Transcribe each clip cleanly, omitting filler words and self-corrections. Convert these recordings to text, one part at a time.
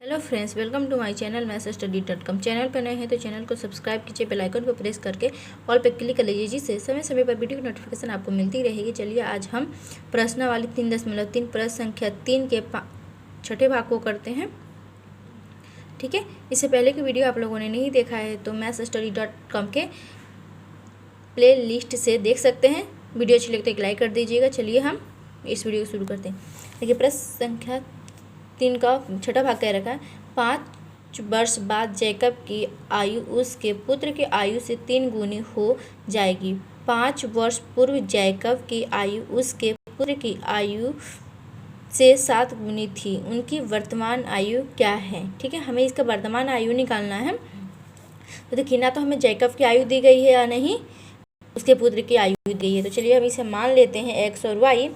Hello friends, welcome to my channel mathsstudy.com। Channel पर नए हैं तो चैनल को सब्सक्राइब कीजिए, बेल आइकन को प्रेस करके ऑल पे क्लिक कर लीजिए, जिससे समय समय पर वीडियो की नोटिफिकेशन आपको मिलती रहेगी। चलिए आज हम प्रश्नावली 3.3 प्रश्न संख्या 3 के छठे भाग को करते हैं। ठीक है, इससे पहले की वीडियो आप लोगों ने नहीं देखा है तो mathsstudy.com के प्ले लिस्ट से देख सकते हैं। वीडियो अच्छी लगे तो एक लाइक कर दीजिएगा। चलिए हम इस वीडियो को शुरू करते हैं। देखिए, प्रश्न संख्या 3 का छठा भाग कह रखा है, 5 वर्ष बाद जैकब की आयु उसके पुत्र की आयु से 3 गुनी हो जाएगी। 5 वर्ष पूर्व जैकब की आयु उसके पुत्र की आयु से 7 गुनी थी। उनकी वर्तमान आयु क्या है? ठीक है, हमें इसका वर्तमान आयु निकालना है। तो देखिए, ना तो हमें जैकब की आयु दी गई है या नहीं उसके पुत्र की आयु दी गई है। तो चलिए हम इसे मान लेते हैं एक्स और वाई।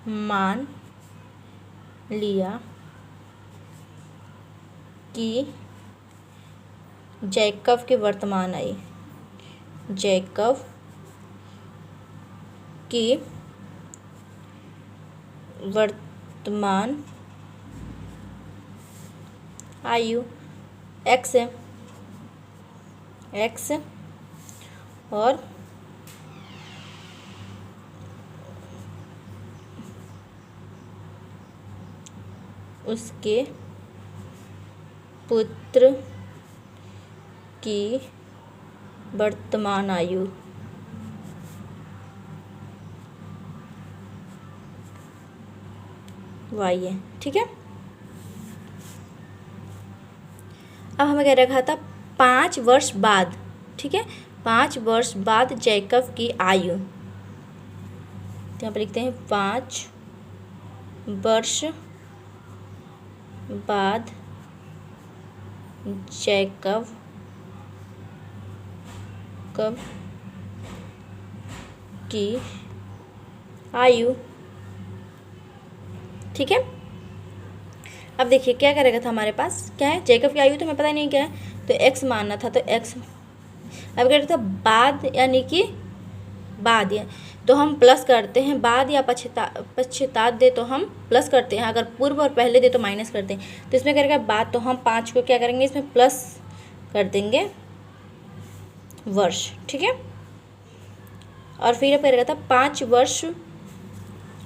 मान लिया कि जैकब की वर्तमान आयु, जैकब की वर्तमान आयु एक्स है, एक्स और उसके पुत्र की वर्तमान आयु वाई है। ठीक है, अब हमें कह रखा था 5 वर्ष बाद। ठीक है, 5 वर्ष बाद जैकब की आयु, तो यहाँ पर लिखते हैं 5 वर्ष बाद जैकब की आयु। ठीक है, अब देखिए क्या करेगा था, हमारे पास क्या है, जैकब की आयु तो हमें पता नहीं क्या है, तो एक्स मानना था। तो एक्स अब कह रहे थे बाद, यानी कि बाद या तो हम प्लस करते हैं, बाद या पश्चात दे तो हम प्लस करते हैं, अगर पूर्व और पहले दे तो माइनस करते हैं। तो इसमें करेगा बाद, तो हम 5 को क्या करेंगे, इसमें प्लस कर देंगे वर्ष। ठीक है, और फिर करेगा था 5 वर्ष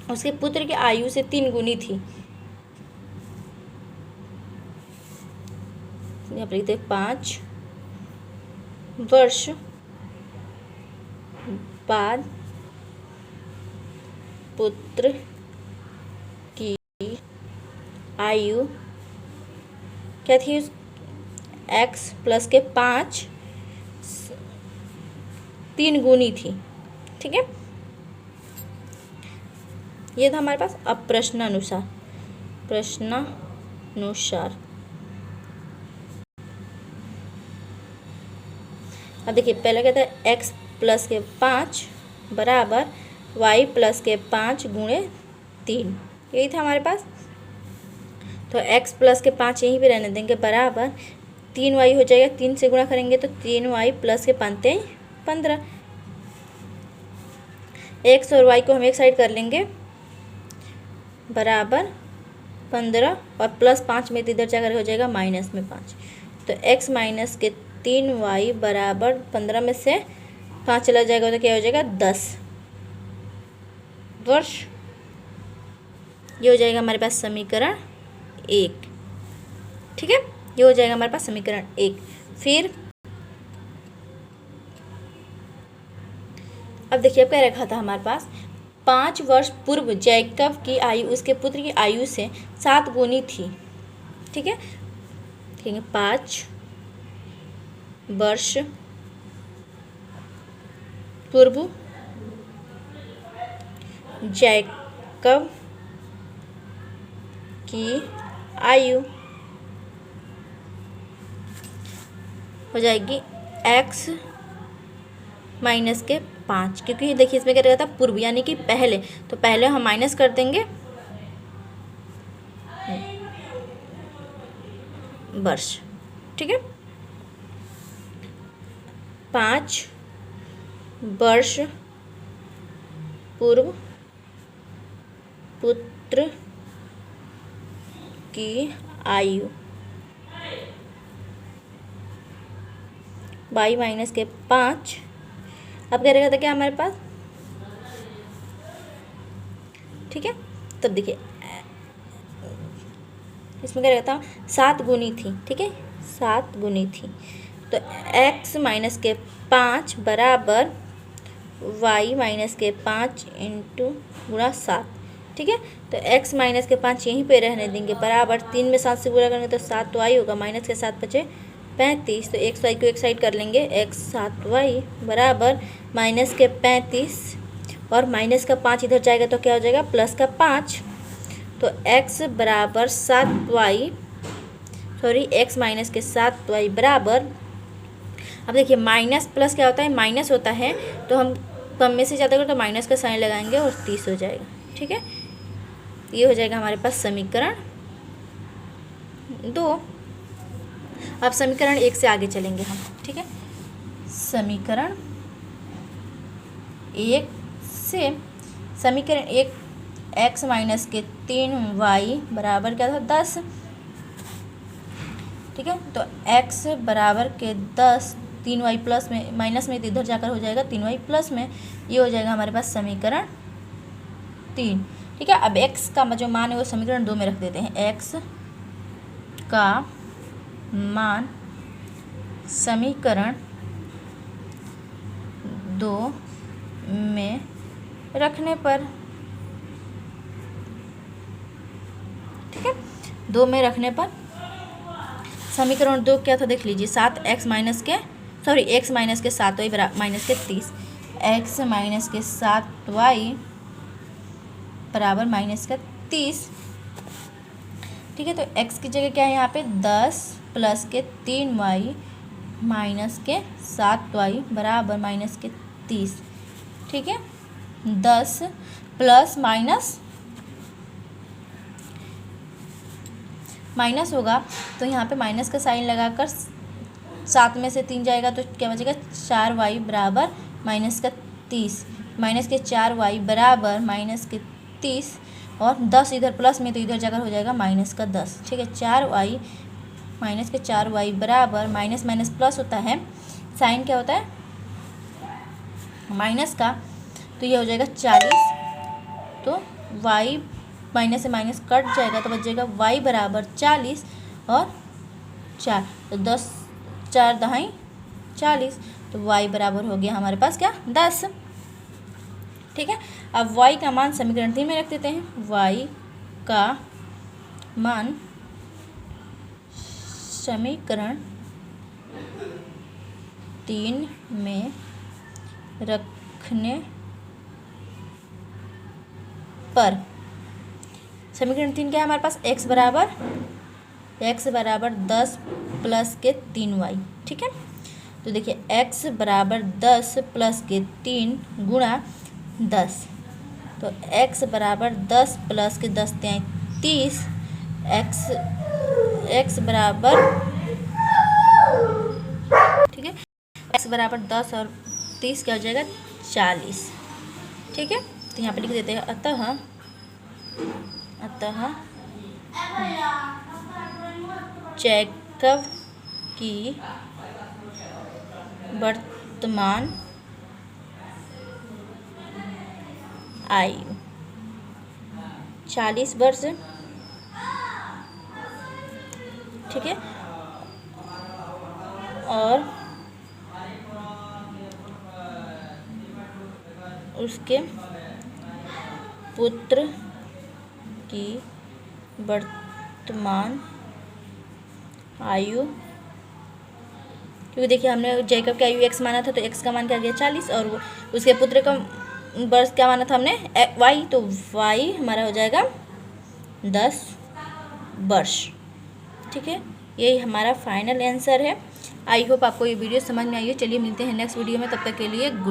उसके पुत्र की आयु से 3 गुनी थी। यहाँ पर लिखते 5 वर्ष बाद पुत्र की आयु क्या थी, एक्स प्लस के 5 3 गुनी थी। ठीक है, ये था हमारे पास। अब प्रश्नानुसार अब देखिए, पहले कहता है x प्लस के 5 बराबर y प्लस के 5 गुणे 3, यही था हमारे पास। तो x प्लस के 5 यहीं पे रहने देंगे, बराबर 3y हो जाएगा, 3 से गुणा करेंगे तो 3y प्लस के 5 15। x और y को हम एक साइड कर लेंगे, बराबर 15 और प्लस 5 में इधर जाकर हो जाएगा माइनस में 5। तो x माइनस के 3y बराबर 15 में से 5 चला जाएगा तो क्या हो जाएगा 10 वर्ष। ये हो जाएगा हमारे पास समीकरण 1। ठीक है, ये हो जाएगा हमारे पास समीकरण 1। फिर अब देखिए, अब क्या रखा था हमारे पास, 5 वर्ष पूर्व जैकब की आयु उसके पुत्र की आयु से 7 गुनी थी। ठीक है, ठीक है, 5 वर्ष पूर्व जैकब की आयु हो जाएगी x माइनस के 5, क्योंकि देखिए इसमें क्या रहेगा था, पूर्व यानी कि पहले, तो पहले हम माइनस कर देंगे वर्ष। ठीक है, 5 वर्ष पूर्व पुत्र की आयु y माइनस के 5। अब क्या रहेगा था क्या हमारे पास, ठीक है। तब देखिए इसमें क्या रहता, 7 गुनी थी, ठीक है, 7 गुनी थी, तो x माइनस के 5 बराबर y माइनस के 5 इंटू गुणा 7, ठीक है। तो x माइनस के 5 यहीं पे रहने देंगे बराबर 3 में 7 से गुणा करेंगे तो 7 y होगा, माइनस के 7 बचे 35, तो x y को एक साइड कर लेंगे, x 7 y बराबर माइनस के 35 और माइनस का 5 इधर जाएगा तो क्या हो जाएगा प्लस का 5, तो x बराबर 7y x माइनस के 7y बराबर, अब देखिए माइनस प्लस क्या होता है, माइनस होता है तो हम कम में से ज़्यादा करें तो माइनस का साइन लगाएंगे और 30 हो जाएगा, ठीक है। ये हो जाएगा हमारे पास समीकरण 2। अब समीकरण 1 से आगे चलेंगे हम, ठीक है। समीकरण 1 से, समीकरण 1 x माइनस के 3y बराबर क्या था 10, ठीक है। तो x बराबर के 10, 3y प्लस में माइनस में तो इधर जाकर हो जाएगा 3y प्लस में, ये हो जाएगा हमारे पास समीकरण 3, ठीक है। अब x का जो मान है वो समीकरण 2 में रख देते हैं, x का मान समीकरण 2 में रखने पर, ठीक है, 2 में रखने पर समीकरण 2 क्या था देख लीजिए, 7x माइनस के x माइनस के 7y बराबर माइनस के 30, x माइनस के 7y बराबर माइनस का 30, ठीक है। तो x की जगह क्या है यहाँ पे 10 प्लस के 3y माइनस के 7y बराबर माइनस के 30, ठीक है। 10 प्लस माइनस होगा तो यहाँ पे माइनस का साइन लगाकर 7 में से 3 जाएगा तो क्या बचेगा 4y बराबर माइनस का 30, माइनस के 4y बराबर माइनस के 30 और 10 इधर प्लस में तो इधर जाकर हो जाएगा माइनस का 10, ठीक है। 4y माइनस के 4y बराबर माइनस माइनस प्लस होता है, साइन क्या होता है माइनस का, तो ये हो जाएगा 40, तो y माइनस से माइनस कट जाएगा तो बचेगा y बराबर 40 और 4, तो 10 4 दहाई 40, तो y बराबर हो गया हमारे पास क्या 10, ठीक है। अब y का मान समीकरण 3 में रख देते हैं, y का मान समीकरण 3 में रखने पर, समीकरण 3 क्या है हमारे पास, x बराबर 10 प्लस के 3y, ठीक है। तो देखिए x बराबर 10 प्लस के 3 गुणा 10, तो x बराबर 10 प्लस के 10 30, x बराबर, ठीक है, x बराबर 10 और 30 क्या हो जाएगा 40, ठीक है। तो यहाँ पे लिख देते हैं अतः जैकब की वर्तमान आयु 40 वर्ष, ठीक है, और उसके पुत्र की वर्तमान आयु, क्योंकि देखिए हमने जैकब की आयु x माना था तो x का मान क्या गया 40 और उसके पुत्र का वर्ष क्या माना था हमने y, तो y हमारा हो जाएगा 10 वर्ष, ठीक है। यही हमारा फाइनल आंसर है। आई होप आपको ये वीडियो समझ में आई है। चलिए मिलते हैं नेक्स्ट वीडियो में, तब तक के लिए गुड।